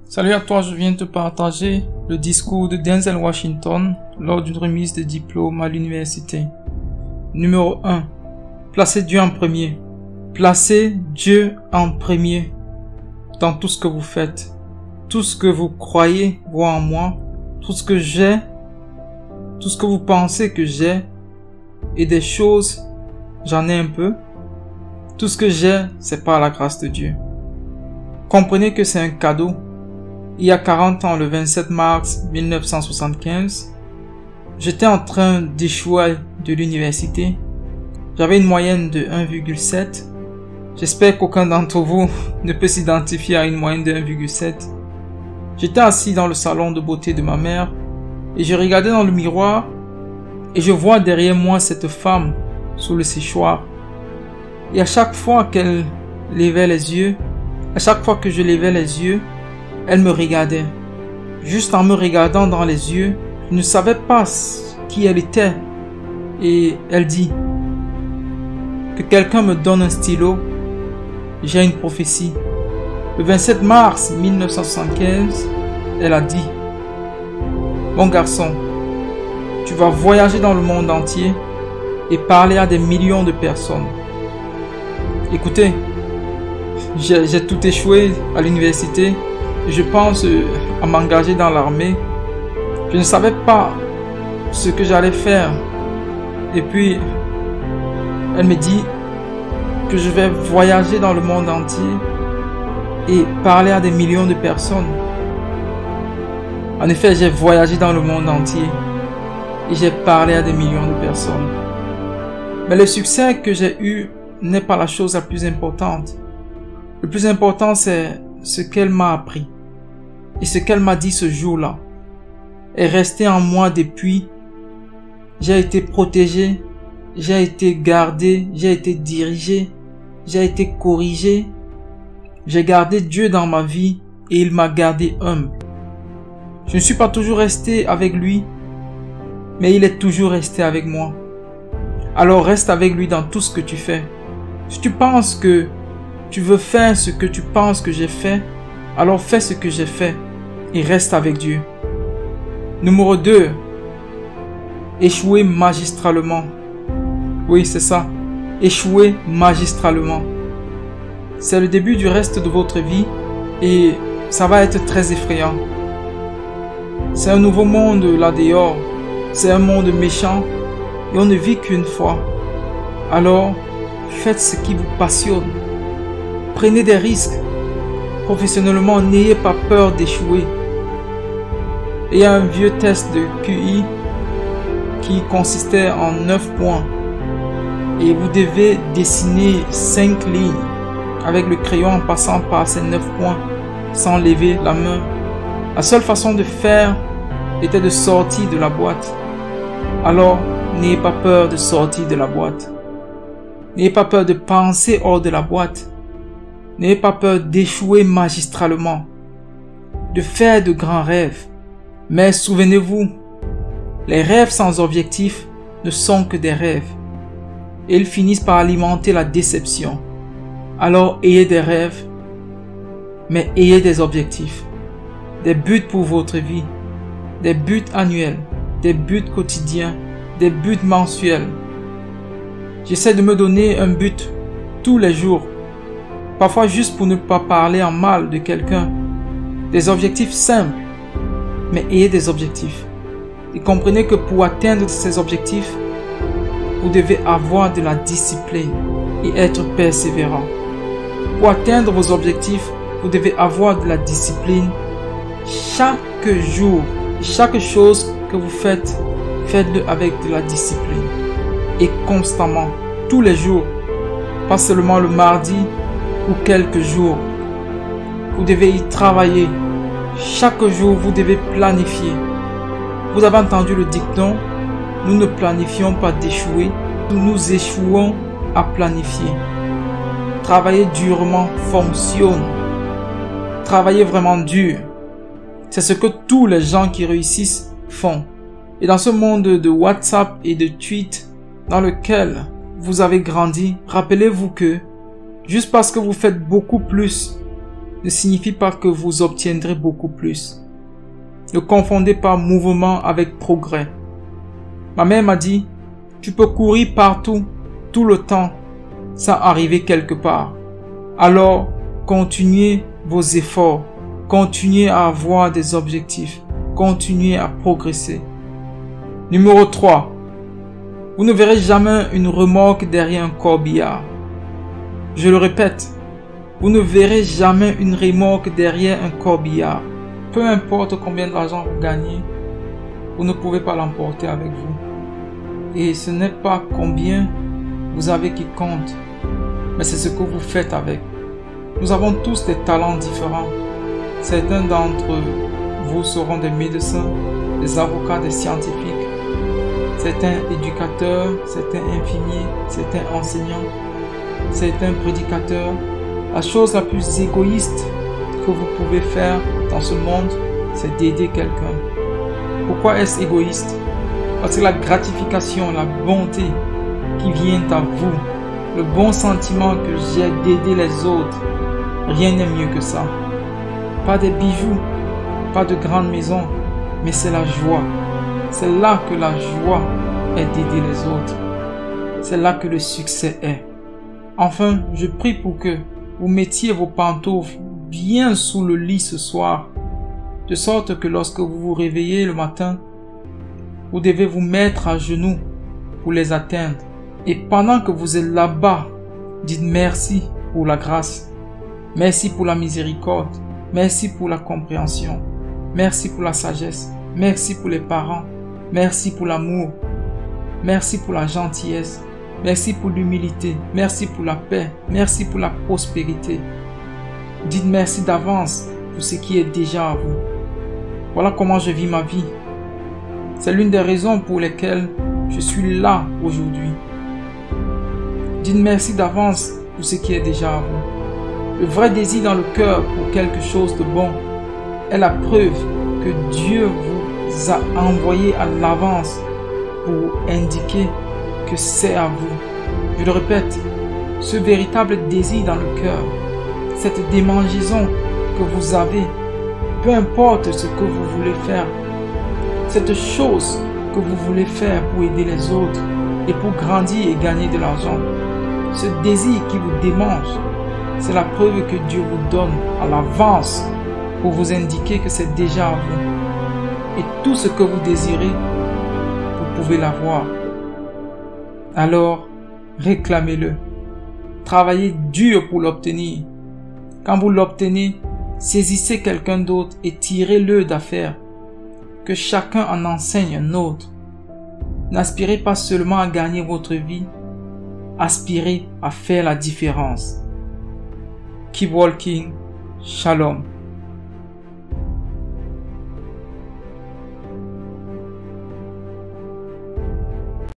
Salut à toi, je viens te partager le discours de Denzel Washington lors d'une remise de diplôme à l'université. Numéro 1. Placez Dieu en premier. Placez Dieu en premier dans tout ce que vous faites. Tout ce que vous croyez voir en moi, tout ce que j'ai, tout ce que vous pensez que j'ai, et des choses, j'en ai un peu. Tout ce que j'ai, c'est par la grâce de Dieu. Comprenez que c'est un cadeau. Il y a 40 ans, le 27 mars 1975, j'étais en train d'échouer de l'université. J'avais une moyenne de 1,7. J'espère qu'aucun d'entre vous ne peut s'identifier à une moyenne de 1,7. J'étais assis dans le salon de beauté de ma mère et je regardais dans le miroir et je vois derrière moi cette femme sous le séchoir. Et à chaque fois qu'elle levait les yeux, à chaque fois que je levais les yeux, elle me regardait. Juste en me regardant dans les yeux, je ne savais pas qui elle était. Et elle dit que quelqu'un me donne un stylo. J'ai une prophétie. Le 27 mars 1975, elle a dit: mon garçon, tu vas voyager dans le monde entier et parler à des millions de personnes. Écoutez, j'ai tout échoué à l'université. Je pense à m'engager dans l'armée. Je ne savais pas ce que j'allais faire. Et puis, elle me dit que je vais voyager dans le monde entier et parler à des millions de personnes. En effet, j'ai voyagé dans le monde entier et j'ai parlé à des millions de personnes. Mais le succès que j'ai eu n'est pas la chose la plus importante. Le plus important, c'est ce qu'elle m'a appris. Et ce qu'elle m'a dit ce jour-là est resté en moi depuis. J'ai été protégé, j'ai été gardé, j'ai été dirigé, j'ai été corrigé. J'ai gardé Dieu dans ma vie et il m'a gardé humble. Je ne suis pas toujours resté avec lui, mais il est toujours resté avec moi. Alors reste avec lui dans tout ce que tu fais. Si tu penses que tu veux faire ce que tu penses que j'ai fait, alors fais ce que j'ai fait et reste avec Dieu. Numéro 2. Échouer magistralement. Oui, c'est ça. Échouer magistralement. C'est le début du reste de votre vie et ça va être très effrayant. C'est un nouveau monde là dehors. C'est un monde méchant et on ne vit qu'une fois. Alors, faites ce qui vous passionne. Prenez des risques. Professionnellement, n'ayez pas peur d'échouer. Il y a un vieux test de QI qui consistait en 9 points. Et vous devez dessiner 5 lignes avec le crayon en passant par ces 9 points sans lever la main. La seule façon de faire était de sortir de la boîte. Alors, n'ayez pas peur de sortir de la boîte. N'ayez pas peur de penser hors de la boîte. N'ayez pas peur d'échouer magistralement, de faire de grands rêves. Mais souvenez-vous, les rêves sans objectif ne sont que des rêves. Et ils finissent par alimenter la déception. Alors ayez des rêves, mais ayez des objectifs, des buts pour votre vie, des buts annuels, des buts quotidiens, des buts mensuels. J'essaie de me donner un but tous les jours. Parfois juste pour ne pas parler en mal de quelqu'un. Des objectifs simples, mais ayez des objectifs. Et comprenez que pour atteindre ces objectifs, vous devez avoir de la discipline et être persévérant. Pour atteindre vos objectifs, vous devez avoir de la discipline. Chaque jour, chaque chose que vous faites, faites-le avec de la discipline. Et constamment, tous les jours, pas seulement le mardi, ou quelques jours. Vous devez y travailler. Chaque jour, vous devez planifier. Vous avez entendu le dicton: nous ne planifions pas d'échouer, nous échouons à planifier. Travailler durement fonctionne. Travailler vraiment dur. C'est ce que tous les gens qui réussissent font. Et dans ce monde de WhatsApp et de tweets dans lequel vous avez grandi, rappelez-vous que juste parce que vous faites beaucoup plus ne signifie pas que vous obtiendrez beaucoup plus. Ne confondez pas mouvement avec progrès. Ma mère m'a dit, tu peux courir partout, tout le temps, sans arriver quelque part. Alors, continuez vos efforts, continuez à avoir des objectifs, continuez à progresser. Numéro 3. Vous ne verrez jamais une remorque derrière un corbillard. Je le répète, vous ne verrez jamais une remorque derrière un corbillard. Peu importe combien d'argent vous gagnez, vous ne pouvez pas l'emporter avec vous. Et ce n'est pas combien vous avez qui compte, mais c'est ce que vous faites avec. Nous avons tous des talents différents. Certains d'entre vous seront des médecins, des avocats, des scientifiques, certains éducateurs, certains infirmiers, certains enseignants, certains prédicateurs. La chose la plus égoïste que vous pouvez faire dans ce monde, c'est d'aider quelqu'un. Pourquoi est-ce égoïste? Parce que la gratification, la bonté qui vient à vous, le bon sentiment que j'ai d'aider les autres, rien n'est mieux que ça. Pas des bijoux, pas de grandes maisons, mais c'est la joie. C'est là que la joie est d'aider les autres. C'est là que le succès est. Enfin, je prie pour que vous mettiez vos pantoufles bien sous le lit ce soir, de sorte que lorsque vous vous réveillez le matin, vous devez vous mettre à genoux pour les atteindre. Et pendant que vous êtes là-bas, dites merci pour la grâce, merci pour la miséricorde, merci pour la compréhension, merci pour la sagesse, merci pour les parents, merci pour l'amour, merci pour la gentillesse, merci pour l'humilité, merci pour la paix, merci pour la prospérité. Dites merci d'avance pour ce qui est déjà à vous. Voilà comment je vis ma vie. C'est l'une des raisons pour lesquelles je suis là aujourd'hui. Dites merci d'avance pour ce qui est déjà à vous. Le vrai désir dans le cœur pour quelque chose de bon est la preuve que Dieu vous a envoyé à l'avance pour indiquer que c'est à vous. Je le répète, ce véritable désir dans le cœur, cette démangeaison que vous avez, peu importe ce que vous voulez faire, cette chose que vous voulez faire pour aider les autres et pour grandir et gagner de l'argent, ce désir qui vous démange, c'est la preuve que Dieu vous donne à l'avance pour vous indiquer que c'est déjà à vous. Et tout ce que vous désirez, vous pouvez l'avoir. Alors, réclamez-le. Travaillez dur pour l'obtenir. Quand vous l'obtenez, saisissez quelqu'un d'autre et tirez-le d'affaire. Que chacun en enseigne un autre. N'aspirez pas seulement à gagner votre vie, aspirez à faire la différence. Keep walking. Shalom.